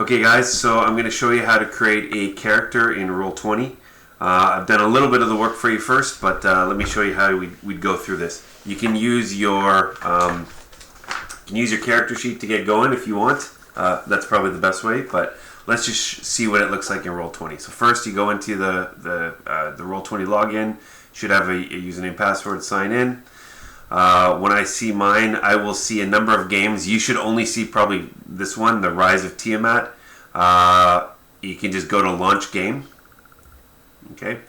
Okay guys, so I'm going to show you how to create a character in Roll20. I've done a little bit of the work for you first, but let me show you how we'd go through this. You can use your character sheet to get going if you want. That's probably the best way, but let's just see what it looks like in Roll20. So first you go into the Roll20 login. You should have a username password, sign in. When I see mine, I will see a number of games. You should only see probably this one, The Rise of Tiamat. You can just go to launch game. Okay,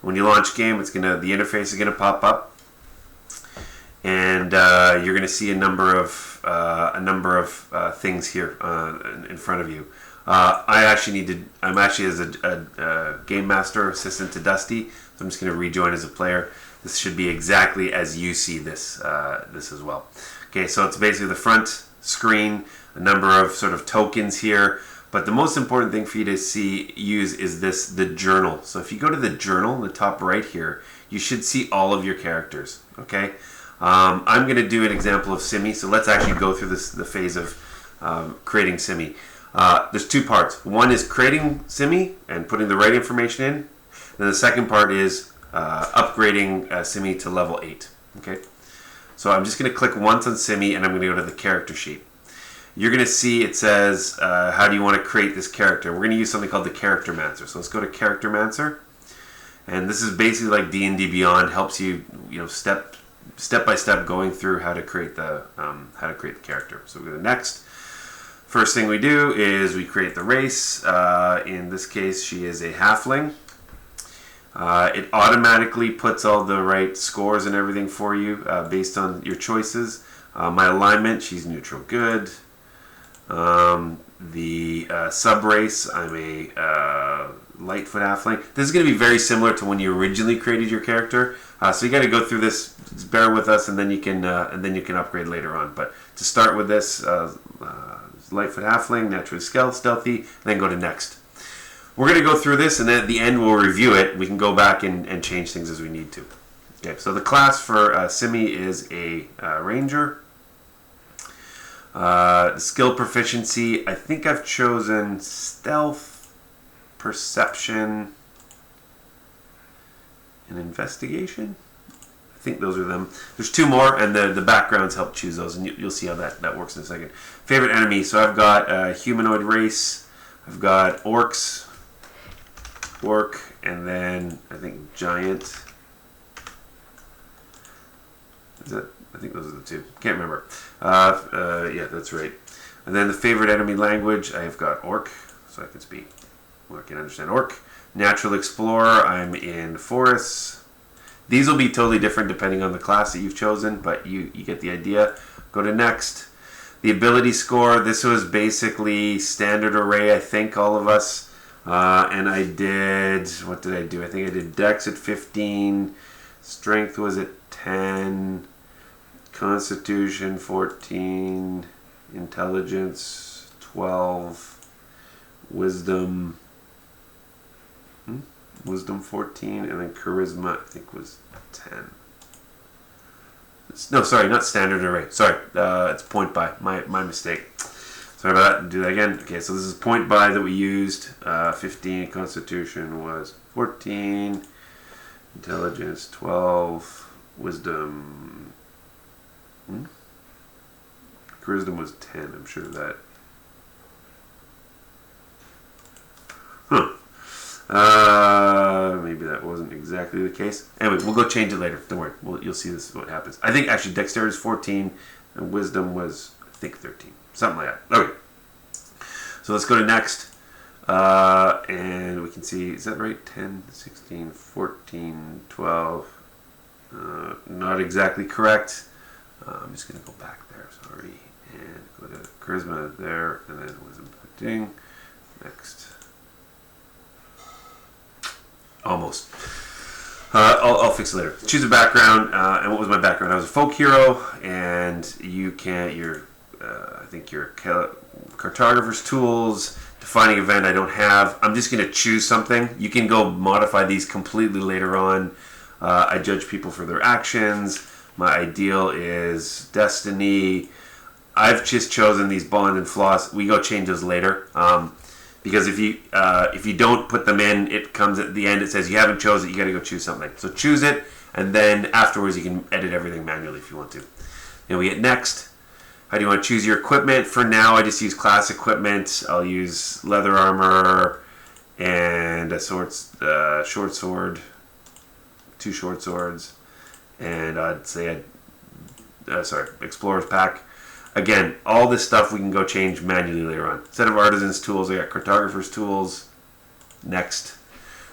when you launch game, the interface is gonna pop up, and you're gonna see a number of things here in front of you. I'm actually as a game master assistant to Dusty, so I'm just gonna rejoin as a player. This should be exactly as you see this as well. Okay, so it's basically the front screen, a number of sort of tokens here, but the most important thing for you to use is the journal. So if you go to the journal in the top right here, you should see all of your characters. Okay, I'm going to do an example of Simi, so let's actually go through the phase of creating Simi. There's two parts. One is creating Simi and putting the right information in. Then the second part is upgrading Simi to level 8. Okay, so I'm just going to click once on Simi and I'm going to go to the character sheet. You're going to see it says how do you want to create this character. We're going to use something called the Charactermancer. So let's go to Charactermancer, and this is basically like D&D Beyond, helps you step by step going through how to create the character. So we go to next. First thing we do is we create the race. In this case, she is a halfling. It automatically puts all the right scores and everything for you based on your choices. My alignment, she's neutral good. The sub-race, I'm a Lightfoot halfling. This is going to be very similar to when you originally created your character. So you got to go through this. Just bear with us, and then you can upgrade later on. But to start with this, Lightfoot halfling, naturally stealthy, and then go to next. We're going to go through this, and then at the end we'll review it. We can go back and change things as we need to. Okay, so the class for Simi is a ranger. Skill proficiency, I think I've chosen stealth, perception, and investigation. I think those are them. There's two more, and the backgrounds help choose those, and you'll see how that works in a second. Favorite enemy, so I've got a humanoid race, I've got orc, and then I think giant. Is it? I think those are the two. Can't remember. Yeah, that's right. And then the favorite enemy language, I've got Orc, so I can speak. Or I can understand Orc. Natural Explorer, I'm in forests. These will be totally different depending on the class that you've chosen, but you get the idea. Go to next. The ability score, this was basically standard array, I think, all of us. And I did, what did I do? I think I did Dex at 15, Strength was at 10, Constitution 14, Intelligence 12, Wisdom 14, and then Charisma I think was 10. No, sorry, not standard array. Sorry, it's point by. My mistake. Sorry about that. Do that again. Okay, so this is point by that we used. 15, Constitution was 14, Intelligence 12, Wisdom. Charisma was 10, I'm sure of that. Maybe that wasn't exactly the case. Anyway, we'll go change it later. Don't worry. You'll see this is what happens. I think actually Dexterity is 14, and Wisdom was, I think, 13. Something like that. Okay. So let's go to next. And we can see, is that right? 10, 16, 14, 12. Not exactly correct. I'm just going to go back there, sorry, and go to Charisma there, and then Wisdom 15. Next. Almost. I'll fix it later. Choose a background, and what was my background? I was a folk hero, and I think your cartographer's tools, defining event I don't have. I'm just going to choose something. You can go modify these completely later on. I judge people for their actions. My ideal is destiny. I've just chosen these bond and floss. We go change those later. Because if you don't put them in, it comes at the end. It says you haven't chosen it. You got to go choose something. So choose it, and then afterwards you can edit everything manually if you want to. Then we hit next. How do you want to choose your equipment? For now, I just use class equipment. I'll use leather armor and a short sword, 2 short swords, and I'd say explorer's pack. Again, all this stuff we can go change manually later on. Set of artisan's tools. I got cartographer's tools. Next.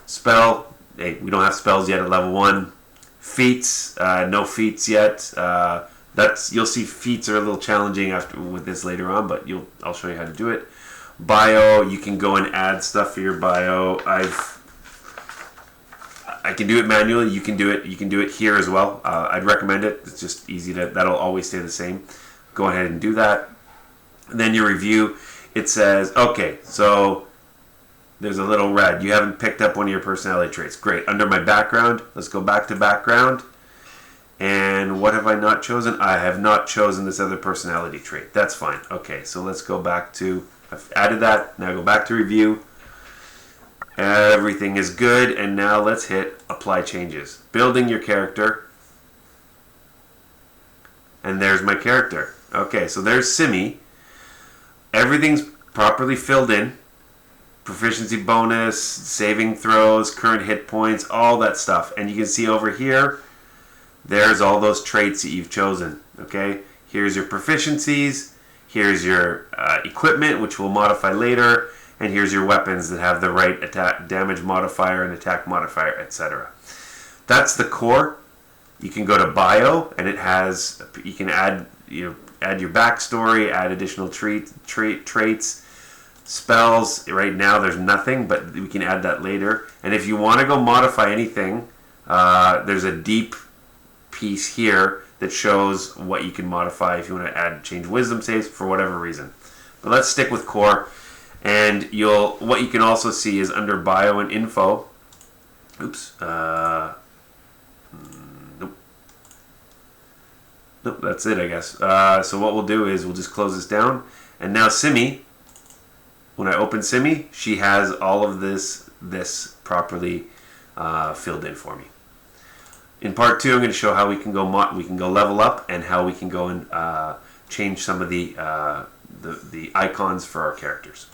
Spell. Hey, we don't have spells yet at level 1. Feats. No feats yet. You'll see feats are a little challenging with this later on, but I'll show you how to do it. Bio. You can go and add stuff for your bio. I can do it manually. You can do it here as well. I'd recommend it. It's just easy that'll always stay the same. Go ahead and do that. And then your review, it says, okay, so there's a little red. You haven't picked up one of your personality traits. Great. Under my background, let's go back to background. And what have I not chosen? I have not chosen this other personality trait. That's fine. Okay, so let's go back to, I've added that. Now go back to review. Everything is good. And now let's hit apply changes. Building your character. And there's my character. Okay, so there's Simi. Everything's properly filled in. Proficiency bonus, saving throws, current hit points, all that stuff. And you can see over here, there's all those traits that you've chosen. Okay, here's your proficiencies. Here's your equipment, which we'll modify later. And here's your weapons that have the right attack, damage modifier and attack modifier, etc. That's the core. You can go to bio, and it has, you can add your backstory, add additional traits, spells. Right now there's nothing, but we can add that later. And if you want to go modify anything, there's a deep piece here that shows what you can modify if you want to change wisdom saves for whatever reason. But let's stick with core. And what you can also see is under bio and info. Oops. Nope, that's it, I guess. So what we'll do is we'll just close this down. And now Simi, when I open Simi, she has all of this properly filled in for me. In part 2, I'm going to show how we can go level up and how we can go and change some of the icons for our characters.